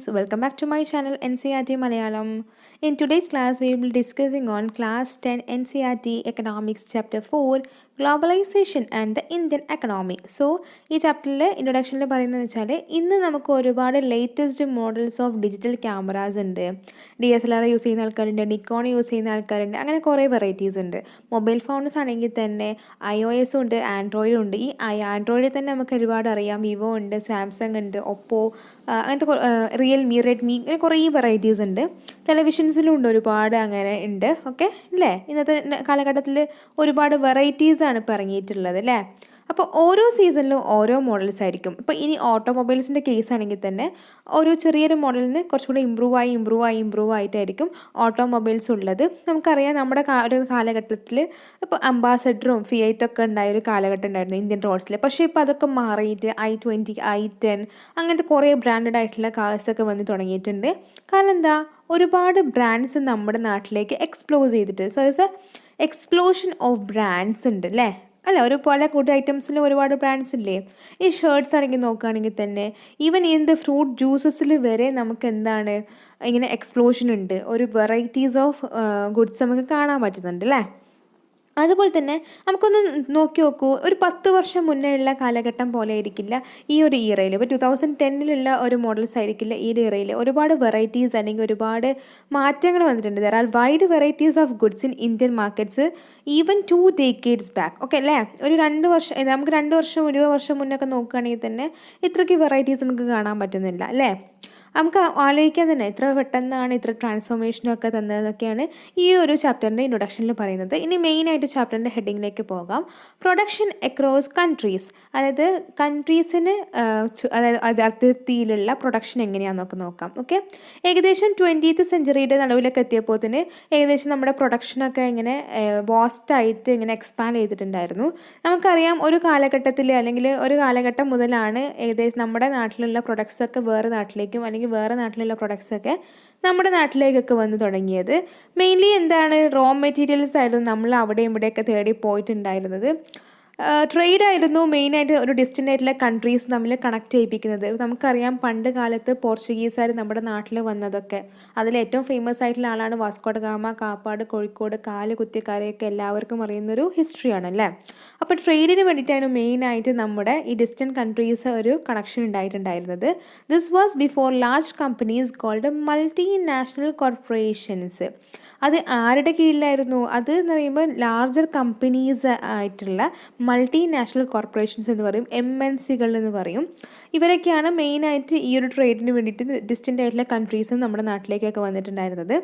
students, welcome back to my channel NCRT Malayalam. In today's class, we will be discussing on Class 10 NCRT Economics Chapter 4, Globalization and the Indian Economy. So, ഈ ചാപ്റ്ററിൽ ഇൻട്രൊഡക്ഷനിൽ പറയുന്നതെന്ന് വെച്ചാൽ ഇന്ന് നമുക്ക് ഒരുപാട് latest models of digital cameras ഉണ്ട്. DSLR use ചെയ്യുന്ന ആൾക്കാരുണ്ട്, നിക്കോൺ യൂസ് ചെയ്യുന്ന ആൾക്കാരുണ്ട്, അങ്ങനെ കുറേ വെറൈറ്റീസ് ഉണ്ട്. മൊബൈൽ ഫോൺസ് ആണെങ്കിൽ തന്നെ iOS ഉണ്ട്, ആൻഡ്രോയിഡും ഉണ്ട്. ഈ ആൻഡ്രോയിഡിൽ തന്നെ നമുക്ക് ഒരുപാട് അറിയാം, വിവോ ഉണ്ട്, സാംസങ് ഉണ്ട്, ഒപ്പോ, അങ്ങനത്തെ റിയൽമി, റെഡ്മി, ഇങ്ങനെ കുറേ വെറൈറ്റീസ് ഉണ്ട്. ടെലിവിഷൻസിലും ഉണ്ട് ഒരുപാട്, അങ്ങനെ ഉണ്ട്. ഓക്കെ അല്ലേ? ഇന്നത്തെ കാലഘട്ടത്തിൽ ഒരുപാട് വെറൈറ്റീസാണ് ഇപ്പോൾ ഇറങ്ങിയിട്ടുള്ളത് അല്ലേ? അപ്പോൾ ഓരോ സീസണിലും ഓരോ മോഡൽസ് ആയിരിക്കും. ഇപ്പോൾ ഇനി ഓട്ടോമൊബൈൽസിൻ്റെ കേസ് ആണെങ്കിൽ തന്നെ ഒരു ചെറിയൊരു മോഡലിൽ നിന്ന് കുറച്ചുകൂടി ഇമ്പ്രൂവ് ആയിട്ടായിരിക്കും ഓട്ടോമൊബൈൽസ് ഉള്ളത്. നമുക്കറിയാം നമ്മുടെ ഒരു കാലഘട്ടത്തിൽ ഇപ്പോൾ അംബാസഡറും ഫിയറ്റൊക്കെ ഉണ്ടായ ഒരു കാലഘട്ടം ഉണ്ടായിരുന്നു ഇന്ത്യൻ റോഡ്സിൽ. പക്ഷേ ഇപ്പോൾ അതൊക്കെ മാറിയിട്ട് i20, i10 അങ്ങനത്തെ കുറേ ബ്രാൻഡഡ് ആയിട്ടുള്ള കാർസൊക്കെ വന്ന് തുടങ്ങിയിട്ടുണ്ട്. കാരണം എന്താ, ഒരുപാട് ബ്രാൻഡ്സ് നമ്മുടെ നാട്ടിലേക്ക് എക്സ്പ്ലോർ ചെയ്തിട്ട്, so it's A explosion of brands ഉണ്ട് അല്ലേ? അല്ല, ഒരു പല ഫുഡ് ഐറ്റംസിൽ ഒരുപാട് ബ്രാൻഡ്സ് ഇല്ലേ? ഈ ഷർട്ട്സ് ആണെങ്കിൽ നോക്കുകയാണെങ്കിൽ തന്നെ ഈവൻ ഫ്രൂട്ട് ജ്യൂസസിൽ വരെ നമുക്ക് എന്താണ് ഇങ്ങനെ എക്സ്പ്ലോഷൻ ഉണ്ട്. ഒരു വെറൈറ്റീസ് ഓഫ് ഗുഡ്സ് നമുക്ക് കാണാൻ പറ്റുന്നുണ്ട് അല്ലേ? അതുപോലെ തന്നെ നമുക്കൊന്ന് നോക്കൂ, ഒരു 10 വർഷം മുന്നേ ഉള്ള കാലഘട്ടം പോലെ ആയിരിക്കില്ല ഈ ഒരു ഇയറയിൽ. ഇപ്പോൾ 2010 ഒരു മോഡൽസ് ആയിരിക്കില്ല ഈ ഒരു ഇയറയിൽ. ഒരുപാട് വെറൈറ്റീസ് അല്ലെങ്കിൽ ഒരുപാട് മാറ്റങ്ങൾ വന്നിട്ടുണ്ട്. There are wide varieties of goods in Indian markets even 2 decades back. Okay അല്ലേ? ഒരു 2 വർഷം, നമുക്ക് 2 വർഷം 20 വർഷം മുന്നൊക്കെ നോക്കുകയാണെങ്കിൽ തന്നെ ഇത്രയ്ക്ക് വെറൈറ്റീസ് നമുക്ക് കാണാൻ പറ്റുന്നില്ല അല്ലേ? നമുക്ക് ആലോചിക്കാൻ തന്നെ എത്ര പെട്ടെന്നാണ് ഇത്ര ട്രാൻസ്ഫോർമേഷനൊക്കെ തന്നതെന്നൊക്കെയാണ് ഈ ഒരു ചാപ്റ്ററിൻ്റെ ഇൻട്രൊഡക്ഷനിൽ പറയുന്നത്. ഇനി മെയിനായിട്ട് ചാപ്റ്ററിൻ്റെ ഹെഡിങ്ങിലേക്ക് പോകാം. പ്രൊഡക്ഷൻ അക്രോസ് കൺട്രീസ്, അതായത് കൺട്രീസിന് അതായത് അതിർത്തിയിലുള്ള പ്രൊഡക്ഷൻ എങ്ങനെയാണെന്നൊക്കെ നോക്കാം. ഓക്കെ, ഏകദേശം 20th സെഞ്ച്വറിയുടെ നടുവിലൊക്കെ എത്തിയപ്പോൾ തന്നെ ഏകദേശം നമ്മുടെ പ്രൊഡക്ഷനൊക്കെ ഇങ്ങനെ വാസ്റ്റായിട്ട് ഇങ്ങനെ എക്സ്പാൻഡ് ചെയ്തിട്ടുണ്ടായിരുന്നു. നമുക്കറിയാം ഒരു കാലഘട്ടത്തിൽ അല്ലെങ്കിൽ ഒരു കാലഘട്ടം മുതലാണ് ഏകദേശം നമ്മുടെ നാട്ടിലുള്ള പ്രൊഡക്ട്സൊക്കെ വേറെ നാട്ടിലേക്കും അല്ലെങ്കിൽ വേറെ നാട്ടിലുള്ള പ്രൊഡക്ട്സൊക്കെ നമ്മുടെ നാട്ടിലേക്കൊക്കെ വന്ന് തുടങ്ങിയത്. മെയിൻലി എന്താണ്, റോ മെറ്റീരിയൽസ് ആയിരുന്നു നമ്മൾ അവിടെയും ഇവിടെയൊക്കെ തേടി പോയിട്ടുണ്ടായിരുന്നത്. ട്രേഡ് ആയിരുന്നു മെയിനായിട്ട് ഒരു ഡിസ്റ്റൻ്റ് ആയിട്ടുള്ള കൺട്രീസ് തമ്മിൽ കണക്ട് ചെയ്യിപ്പിക്കുന്നത്. നമുക്കറിയാം പണ്ട് കാലത്ത് പോർച്ചുഗീസുകാർ നമ്മുടെ നാട്ടിൽ വന്നതൊക്കെ, അതിൽ ഏറ്റവും ഫേമസ് ആയിട്ടുള്ള ആളാണ് Vasco da Gama. Kappad, Kozhikode, കാല് കുത്തിക്കാരെയൊക്കെ എല്ലാവർക്കും അറിയുന്നൊരു ഹിസ്റ്ററിയാണ് അല്ലേ? അപ്പോൾ ട്രേഡിന് വേണ്ടിയിട്ടാണ് മെയിനായിട്ട് നമ്മുടെ ഈ ഡിസ്റ്റൻറ്റ് കൺട്രീസ് ഒരു കണക്ഷൻ ഉണ്ടായിട്ടുണ്ടായിരുന്നത്. This was before large companies called multinational corporations. അത് ആരുടെ കീഴിലായിരുന്നു? അത് എന്ന് പറയുമ്പോൾ ലാർജർ കമ്പനീസ് ആയിട്ടുള്ള മൾട്ടിനാഷണൽ കോർപ്പറേഷൻസ് എന്ന് പറയും, MNCകൾ എന്ന് പറയും. ഇവരൊക്കെയാണ് മെയിനായിട്ട് ഈ ഒരു ട്രേഡിന് വേണ്ടിയിട്ട് ഡിസ്റ്റൻ്റ് ആയിട്ടുള്ള കൺട്രീസും നമ്മുടെ നാട്ടിലേക്കൊക്കെ വന്നിട്ടുണ്ടായിരുന്നത്.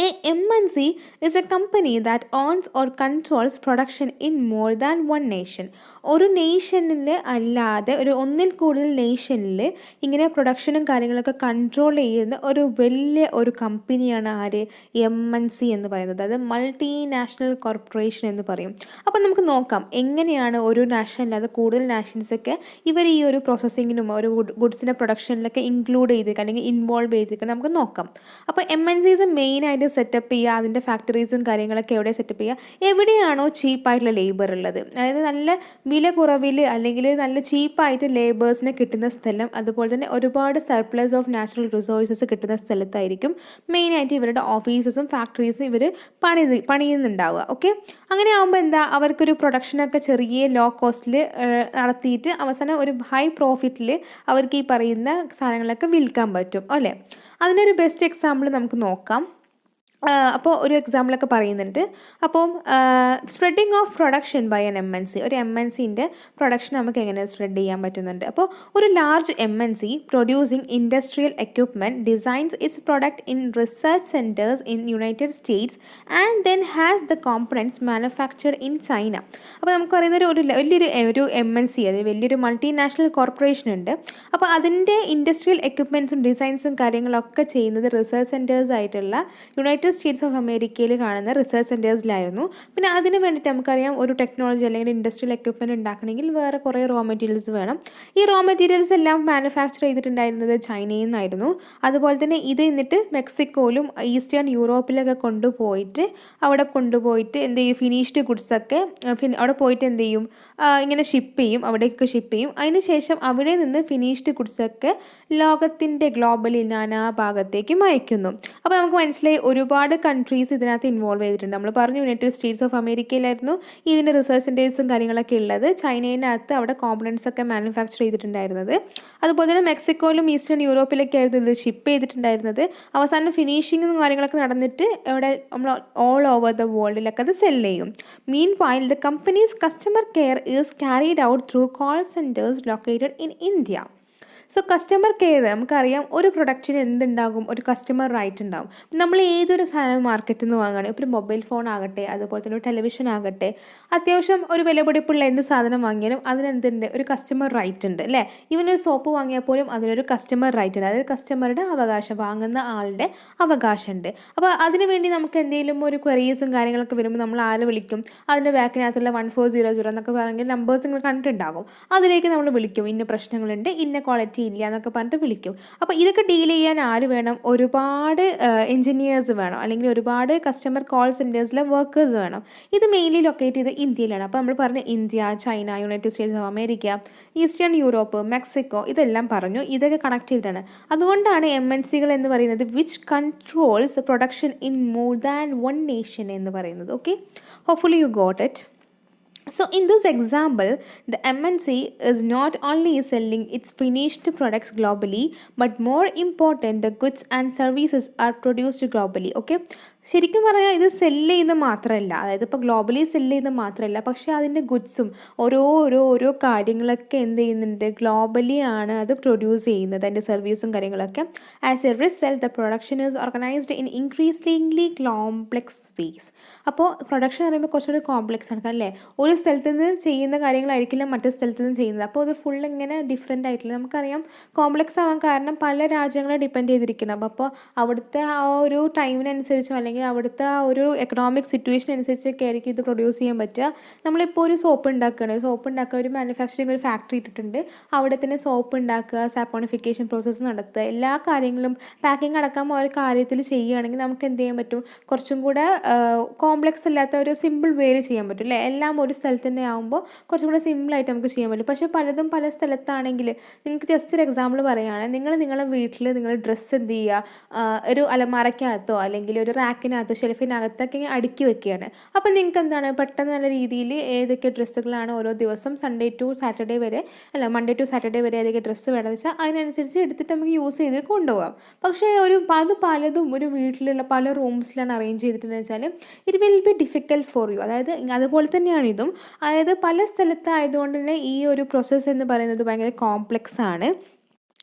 A MNC is a company that owns or controls production in more than one nation. ഒരു നേഷനിൽ അല്ലാതെ ഒന്നിൽ കൂടുതൽ നേഷനിൽ ഇങ്ങനെ പ്രൊഡക്ഷനും കാര്യങ്ങളൊക്കെ കൺട്രോൾ ചെയ്യുന്ന ഒരു വലിയ ഒരു കമ്പനിയാണ് ആര്? MNC എന്ന് പറയുന്നത്. അത് മൾട്ടിനാഷണൽ കോർപ്പറേഷൻ എന്ന് പറയും. അപ്പോൾ നമുക്ക് നോക്കാം എങ്ങനെയാണ് ഒരു നാഷൻ അല്ലാതെ കൂടുതൽ നാഷൻസൊക്കെ ഇവർ ഈ ഒരു പ്രോസസ്സിങ്ങിനും ഒരു ഗുഡ്സിൻ്റെ പ്രൊഡക്ഷനിലൊക്കെ ഇൻക്ലൂഡ് ചെയ്തിരിക്കുക അല്ലെങ്കിൽ ഇൻവോൾവ് ചെയ്തിരിക്കുക നമുക്ക് നോക്കാം. അപ്പോൾ MNCs മെയിനായിട്ട് സെറ്റപ്പ് ചെയ്യുക, അതിൻ്റെ ഫാക്ടറീസും കാര്യങ്ങളൊക്കെ എവിടെ സെറ്റപ്പ് ചെയ്യുക? എവിടെയാണോ ചീപ്പായിട്ടുള്ള ലേബർ ഉള്ളത്, അതായത് നല്ല വില കുറവിൽ അല്ലെങ്കിൽ നല്ല ചീപ്പായിട്ട് ലേബേഴ്സിനെ കിട്ടുന്ന സ്ഥലം, അതുപോലെ തന്നെ ഒരുപാട് സർപ്ലസ് ഓഫ് റിസോഴ്സസ് കിട്ടുന്ന സ്ഥലത്തായിരിക്കും മെയിനായിട്ട് ഇവരുടെ ഓഫീസസും ഫാക്ടറീസും ഇവർ പണിയുന്നുണ്ടാവുക. ഓക്കെ, അങ്ങനെ ആകുമ്പോൾ എന്താ, അവർക്കൊരു പ്രൊഡക്ഷനൊക്കെ ചെറിയ ലോ കോസ്റ്റിൽ നടത്തിയിട്ട് അവസാനം ഒരു ഹൈ പ്രോഫിറ്റിൽ അവർക്ക് ഈ പറയുന്ന സാധനങ്ങളൊക്കെ വിൽക്കാൻ പറ്റും അല്ലേ? അതിനൊരു ബെസ്റ്റ് എക്സാമ്പിൾ നമുക്ക് നോക്കാം. അപ്പോൾ ഒരു എക്സാമ്പിളൊക്കെ പറയുന്നുണ്ട്. അപ്പം spreading of production by an MNC, ഒരു MNCൻ്റെ പ്രൊഡക്ഷൻ നമുക്ക് എങ്ങനെ സ്പ്രെഡ് ചെയ്യാൻ പറ്റുന്നുണ്ട്? അപ്പോൾ ഒരു large MNC producing industrial equipment designs it's product in research centres in United States and then has the കോമ്പണൻറ്റ്സ് manufactured in China. അപ്പോൾ നമുക്ക് പറയുന്ന വലിയൊരു MNC, അതായത് വലിയൊരു മൾട്ടിനാഷണൽ കോർപ്പറേഷൻ ഉണ്ട്. അപ്പോൾ അതിൻ്റെ ഇൻഡസ്ട്രിയൽ എക്യുപ്മെൻറ്റ്സും ഡിസൈൻസും കാര്യങ്ങളൊക്കെ ചെയ്യുന്നത് റിസർച്ച് സെൻറ്റേഴ്സ് ആയിട്ടുള്ള യുണൈറ്റഡ് യുണൈറ്റഡ് സ്റ്റേറ്റ്സ് ഓഫ് അമേരിക്കയിൽ കാണുന്ന റിസർച്ച് സെൻറ്റേഴ്സിലായിരുന്നു. പിന്നെ അതിന് വേണ്ടിയിട്ട് നമുക്കറിയാം ഒരു ടെക്നോളജി അല്ലെങ്കിൽ ഇൻഡസ്ട്രിയൽ എക്യുപ്മെൻറ്റ് ഉണ്ടാക്കണമെങ്കിൽ വേറെ കുറേ റോ മെറ്റീരിയൽസ് വേണം. ഈ റോ മെറ്റീരിയൽസ് എല്ലാം മാനുഫാക്ചർ ചെയ്തിട്ടുണ്ടായിരുന്നത് ചൈനയിൽ നിന്നായിരുന്നു. അതുപോലെ തന്നെ ഇത് എന്നിട്ട് മെക്സിക്കോയിലും ഈസ്റ്റേൺ യൂറോപ്പിലൊക്കെ കൊണ്ടുപോയിട്ട് എന്ത് ചെയ്യും, ഫിനിഷ്ഡ് ഗുഡ്സൊക്കെ അവിടെ പോയിട്ട് എന്ത് ചെയ്യും, ഇങ്ങനെ ഷിപ്പ് ചെയ്യും, അവിടേക്ക് ഷിപ്പ് ചെയ്യും. അതിന് ശേഷം അവിടെ നിന്ന് ഫിനിഷ്ഡ് ഗുഡ്സൊക്കെ ലോകത്തിൻ്റെ ഗ്ലോബലി നാനാ ഭാഗത്തേക്കും അയക്കുന്നു. അപ്പോൾ നമുക്ക് മനസ്സിലായി ഒരുപാട് കൺട്രീസ് ഇതിനകത്ത് ഇൻവോൾവ് ചെയ്തിട്ടുണ്ട്. നമ്മൾ പറഞ്ഞു യുണൈറ്റഡ് സ്റ്റേറ്റ്സ് ഓഫ് അമേരിക്കയിലായിരുന്നു ഇതിൻ്റെ റിസർച്ച് സെൻറ്റേഴ്സും കാര്യങ്ങളൊക്കെ ഉള്ളത്. ചൈനയിനകത്ത് അവിടെ കോമ്പണൻസ് ഒക്കെ മാനുഫാക്ചർ ചെയ്തിട്ടുണ്ടായിരുന്നത്. അതുപോലെ തന്നെ മെക്സിക്കോയിലും ഈസ്റ്റേൺ യൂറോപ്പിലൊക്കെ ആയിരുന്നു ഇത് ഷിപ്പ് ചെയ്തിട്ടുണ്ടായിരുന്നത്. അവസാനം ഫിനിഷിങ്ങും കാര്യങ്ങളൊക്കെ നടന്നിട്ട് ഇവിടെ നമ്മൾ ഓൾ ഓവർ ദ വേൾഡിലൊക്കെ അത് സെല് ചെയ്യും. Meanwhile the companies customer care is carried out through call centres located in India. So customer care നമുക്കറിയാം, ഒരു പ്രൊഡക്റ്റിന് എന്തുണ്ടാകും, ഒരു കസ്റ്റമർ റൈറ്റ് ഉണ്ടാകും. നമ്മൾ ഏതൊരു സാധനം മാർക്കറ്റിൽ നിന്ന് വാങ്ങുകയാണെങ്കിൽ ഇപ്പോൾ ഒരു മൊബൈൽ ഫോൺ ആകട്ടെ, അതുപോലെ തന്നെ ഒരു ടെലിവിഷൻ ആകട്ടെ, അത്യാവശ്യം ഒരു വിലപിടിപ്പുള്ള എന്ത് സാധനം വാങ്ങിയാലും അതിനെന്തുണ്ട്, ഒരു കസ്റ്റമർ റൈറ്റ് ഉണ്ട് അല്ലേ. ഇവനൊരു സോപ്പ് വാങ്ങിയാൽ പോലും അതിനൊരു കസ്റ്റമർ റൈറ്റ് ഉണ്ട്, അതായത് കസ്റ്റമറുടെ അവകാശം, വാങ്ങുന്ന ആളുടെ അവകാശമുണ്ട്. അപ്പോൾ അതിനുവേണ്ടി നമുക്ക് എന്തെങ്കിലും ഒരു ക്വറീസും കാര്യങ്ങളൊക്കെ വരുമ്പോൾ നമ്മൾ ആരെ വിളിക്കും, അതിൻ്റെ ബാക്കിനകത്തുള്ള 1400 എന്നൊക്കെ പറഞ്ഞെങ്കിൽ നമ്പേഴ്സ് നിങ്ങൾ കണ്ടിട്ടുണ്ടാകും. അതിലേക്ക് നമ്മൾ വിളിക്കും, ഇന്ന പ്രശ്നങ്ങളുണ്ട്, ഇന്ന ക്വാളിറ്റി ഇല്ല എന്നൊക്കെ പറഞ്ഞിട്ട് വിളിക്കും. അപ്പോൾ ഇതൊക്കെ ഡീൽ ചെയ്യാൻ ആര് വേണം, ഒരുപാട് എൻജിനീയേഴ്സ് വേണം, അല്ലെങ്കിൽ ഒരുപാട് കസ്റ്റമർ കോൾ സെൻറ്റേഴ്സിലെ വർക്കേഴ്സ് വേണം. ഇത് മെയിൻലി ലൊക്കേറ്റ് ചെയ്ത് ഇന്ത്യയിലാണ്. അപ്പോൾ നമ്മൾ പറഞ്ഞ India, China, United States of America, eastern Europe, Mexico, ഇതെല്ലാം പറഞ്ഞു. ഇതൊക്കെ കണക്ട് ചെയ്തിട്ടാണ്. അതുകൊണ്ടാണ് MNCകൾ എന്ന് പറയുന്നത് which controls production in more than one nation എന്ന് പറയുന്നത്. Okay, hopefully you got it. So in this example, the MNC is not only selling its finished products globally, but more important, the goods and services are produced globally. Okay, ശരിക്കും പറഞ്ഞാൽ ഇത് cell ചെയ്യുന്ന മാത്രമല്ല, അതായത് ഇപ്പോൾ globally cell ചെയ്യുന്ന മാത്രമല്ല, പക്ഷേ അതിൻ്റെ ഗുഡ്സും ഓരോ കാര്യങ്ങളൊക്കെ എന്ത് ചെയ്യുന്നുണ്ട്, ഗ്ലോബലി ആണ് അത് പ്രൊഡ്യൂസ് ചെയ്യുന്നത്, അതിൻ്റെ സർവീസും കാര്യങ്ങളൊക്കെ. As a result the production is organised in increasingly complex ways. അപ്പോൾ പ്രൊഡക്ഷൻ എന്ന് പറയുമ്പോൾ കുറച്ചുകൂടി കോംപ്ലെക്സ് ആണ് അല്ലേ. ഒരു സ്ഥലത്ത് നിന്ന് ചെയ്യുന്ന കാര്യങ്ങളായിരിക്കില്ല മറ്റു സ്ഥലത്ത് നിന്ന് ചെയ്യുന്നത്. അപ്പോൾ അത് ഫുൾ ഇങ്ങനെ ഡിഫറെൻ്റ് ആയിട്ടില്ല. നമുക്കറിയാം കോംപ്ലെക്സ് ആവാൻ കാരണം പല രാജ്യങ്ങളെ ഡിപ്പെൻഡ് ചെയ്തിരിക്കണം. അപ്പോൾ അവിടുത്തെ ആ ഒരു ടൈമിനനുസരിച്ചും അല്ലെങ്കിൽ അവിടുത്തെ ആ ഒരു എക്കണോമിക് സിറ്റുവേഷൻ അനുസരിച്ചൊക്കെ ആയിരിക്കും ഇത് പ്രൊഡ്യൂസ് ചെയ്യാൻ പറ്റുക. നമ്മളിപ്പോൾ ഒരു സോപ്പ് ഉണ്ടാക്കുക, ഒരു മാനുഫാക്ചറിങ് ഒരു ഫാക്ടറി ഇട്ടിട്ടുണ്ട്, അവിടെ തന്നെ സോപ്പ് ഉണ്ടാക്കുക, സാപ്പോണിഫിക്കേഷൻ പ്രോസസ്സ് നടത്തുക, എല്ലാ കാര്യങ്ങളും പാക്കിംഗ് അടക്കം ഒരു കാര്യത്തിൽ ചെയ്യുകയാണെങ്കിൽ നമുക്ക് എന്ത് ചെയ്യാൻ പറ്റും, കുറച്ചും കൂടെ കോംപ്ലെക്സ് അല്ലാത്ത ഒരു സിമ്പിൾ വേയിൽ ചെയ്യാൻ പറ്റും അല്ലേ. എല്ലാം ഒരു സ്ഥലത്ത് തന്നെ ആകുമ്പോൾ കുറച്ചും കൂടെ സിമ്പിളായിട്ട് നമുക്ക് ചെയ്യാൻ പറ്റും. പക്ഷേ പലതും പല സ്ഥലത്താണെങ്കിൽ, നിങ്ങൾക്ക് ജസ്റ്റ് ഒരു എക്സാമ്പിൾ പറയുകയാണെങ്കിൽ, നിങ്ങളുടെ വീട്ടിൽ നിങ്ങൾ ഡ്രസ്സ് എന്ത് ചെയ്യുക, ഒരു അലമാരയ്ക്കകത്തോ അല്ലെങ്കിൽ ഒരു റാക്കിനകത്തോ ഷെൽഫിനകത്തൊക്കെ അടുക്കി വെക്കുകയാണ്. അപ്പോൾ നിങ്ങൾക്ക് എന്താണ് പെട്ടെന്ന് നല്ല രീതിയിൽ ഏതൊക്കെ ഡ്രസ്സുകളാണ് ഓരോ ദിവസം മൺഡേ ടു സാറ്റർഡേ വരെ ഏതൊക്കെ ഡ്രസ്സ് വേണമെന്ന് വെച്ചാൽ അതിനനുസരിച്ച് എടുത്തിട്ട് നമുക്ക് യൂസ് ചെയ്ത് കൊണ്ടുപോകാം. പക്ഷേ പലതും ഒരു വീട്ടിലുള്ള പല റൂംസിലാണ് അറേഞ്ച് ചെയ്തിട്ടുണ്ടെന്ന് വെച്ചാൽ it will be difficult for you. അതായത് അതുപോലെ തന്നെയാണ് ഇതും. അതായത് പല സ്ഥലത്തായതുകൊണ്ട് തന്നെ ഈ ഒരു പ്രോസസ്സ് എന്ന് പറയുന്നത് ഭയങ്കര കോംപ്ലെക്സ് ആണ്.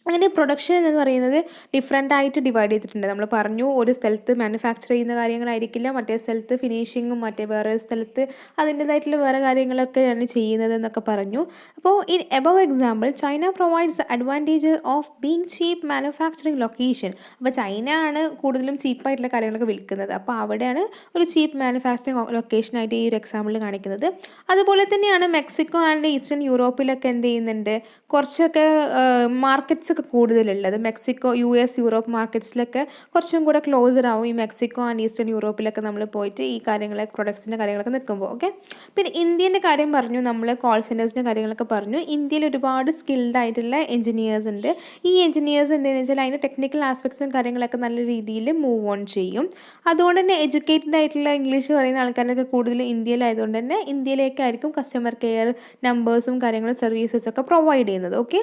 അങ്ങനെ പ്രൊഡക്ഷൻ എന്ന് പറയുന്നത് ഡിഫറെൻ്റ് ആയിട്ട് ഡിവൈഡ് ചെയ്തിട്ടുണ്ട്. നമ്മൾ പറഞ്ഞു, ഒരു സ്ഥലത്ത് മാനുഫാക്ചർ ചെയ്യുന്ന കാര്യങ്ങളായിരിക്കില്ല, മറ്റേ സ്ഥലത്ത് ഫിനിഷിങ്ങും, വേറെ സ്ഥലത്ത് അതിൻ്റേതായിട്ടുള്ള വേറെ കാര്യങ്ങളൊക്കെയാണ് ചെയ്യുന്നത് എന്നൊക്കെ പറഞ്ഞു. അപ്പോൾ in above example, China provides advantages of being cheap manufacturing location. അപ്പോൾ ചൈന ആണ് കൂടുതലും ചീപ്പായിട്ടുള്ള കാര്യങ്ങളൊക്കെ വിൽക്കുന്നത്. അപ്പോൾ അവിടെയാണ് ഒരു ചീപ്പ് മാനുഫാക്ചറിങ് ലൊക്കേഷനായിട്ട് ഈ ഒരു എക്സാമ്പിൾ കാണിക്കുന്നത്. അതുപോലെ തന്നെയാണ് മെക്സിക്കോ ആൻഡ് ഈസ്റ്റേൺ യൂറോപ്പിലൊക്കെ എന്ത് ചെയ്യുന്നുണ്ട്, കുറച്ചൊക്കെ മാർക്കറ്റ്സ് ഒക്കെ കൂടുതലുള്ളത്. മെക്സിക്കോ, US, യൂറോപ്പ് മാർക്കറ്റ്സിലൊക്കെ കുറച്ചും കൂടെ ക്ലോസർ ആവും ഈ മെക്സിക്കോ ആൻഡ് ഈസ്റ്റേൺ യൂറോപ്പിലൊക്കെ നമ്മൾ പോയിട്ട് ഈ പ്രൊഡക്ട്സിൻ്റെ കാര്യങ്ങളൊക്കെ നിൽക്കുമ്പോൾ. ഓക്കെ, പിന്നെ ഇന്ത്യൻ്റെ കാര്യം പറഞ്ഞു, നമ്മൾ കോൾ സെൻറ്റേഴ്സിൻ്റെ കാര്യങ്ങളൊക്കെ പറഞ്ഞു. ഇന്ത്യയിൽ ഒരുപാട് സ്കിൽഡ് ആയിട്ടുള്ള എഞ്ചിനീയേഴ്സ് ഉണ്ട്. ഈ എഞ്ചിനീയേഴ്സ് എന്താണെന്ന് വെച്ചാൽ അതിൻ്റെ ടെക്നിക്കൽ ആസ്പെക്ട്സും കാര്യങ്ങളൊക്കെ നല്ല രീതിയിൽ മൂവ് ഓൺ ചെയ്യും. അതുകൊണ്ട് തന്നെ എഡ്യൂക്കേറ്റഡ് ആയിട്ടുള്ള ഇംഗ്ലീഷ് പറയുന്ന ആൾക്കാരൊക്കെ കൂടുതലും ഇന്ത്യയിലായതുകൊണ്ട് തന്നെ ഇന്ത്യയിലേക്കായിരിക്കും കസ്റ്റമർ കെയർ നമ്പേഴ്സും കാര്യങ്ങളും സർവീസസൊക്കെ പ്രൊവൈഡ് ചെയ്യുന്നത്. Okay,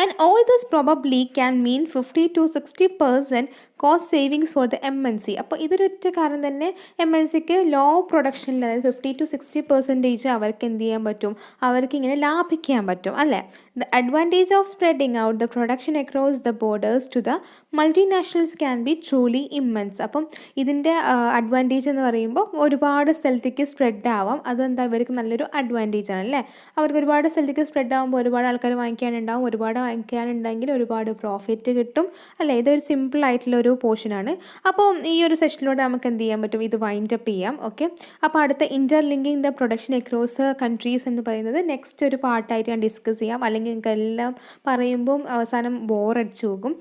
and all this probably can mean 50 to 60% cost savings for the MNC. അപ്പോൾ ഇതൊരൊറ്റ കാരണം തന്നെ MNCക്ക് ലോ പ്രൊഡക്ഷനിൽ, അതായത് 50 to 60% അവർക്ക് എന്ത് ചെയ്യാൻ പറ്റും, അവർക്ക് ഇങ്ങനെ ലാഭിക്കാൻ പറ്റും അല്ലേ. The advantage of spreading out the production across the borders to the multinationals can be truly immense. അപ്പം ഇതിൻ്റെ അഡ്വാൻറ്റേജ് എന്ന് പറയുമ്പോൾ ഒരുപാട് സ്ഥലത്തേക്ക് സ്പ്രെഡ് ആവാം. അതെന്താ ഇവർക്ക് നല്ലൊരു അഡ്വാൻറ്റേജ് ആണ് അല്ലേ. അവർക്ക് ഒരുപാട് സ്ഥലത്തേക്ക് സ്പ്രെഡ് ആകുമ്പോൾ ഒരുപാട് ആൾക്കാർ വാങ്ങിക്കാനുണ്ടാവും. ഒരുപാട് വാങ്ങിക്കാനുണ്ടെങ്കിൽ ഒരുപാട് പ്രോഫിറ്റ് കിട്ടും അല്ലേ. ഇതൊരു സിമ്പിൾ ആയിട്ടുള്ള ഒരു പോർഷനാണ്. അപ്പോൾ ഈ ഒരു സെഷനിലൂടെ നമുക്ക് എന്ത് ചെയ്യാൻ പറ്റും, ഇത് വൈൻഡ് അപ്പ് ചെയ്യാം. ഓക്കെ, അപ്പോൾ അടുത്ത ഇൻ്റർലിങ്കിങ് ദ പ്രൊഡക്ഷൻ അക്രോസ് കൺട്രീസ് എന്ന് പറയുന്നത് നെക്സ്റ്റ് ഒരു പാർട്ടായിട്ട് ഞാൻ ഡിസ്കസ് ചെയ്യാം. അല്ലെങ്കിൽ നിങ്ങൾക്ക് എല്ലാം പറയുമ്പം അവസാനം ബോറടിച്ചു പോകും.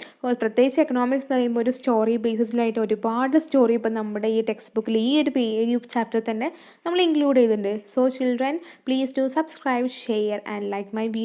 പ്രത്യേകിച്ച് എക്കണോമിക്സ് എന്ന് പറയുമ്പോൾ ഒരു സ്റ്റോറി ബേസിസിലായിട്ട് ഒരുപാട് സ്റ്റോറി ഇപ്പം നമ്മുടെ ഈ ടെക്സ്റ്റ് ബുക്കിൽ ഈ ഒരു ചാപ്റ്റർ തന്നെ നമ്മൾ ഇൻക്ലൂഡ് ചെയ്തിട്ടുണ്ട്. So children, please do subscribe, share and like my video.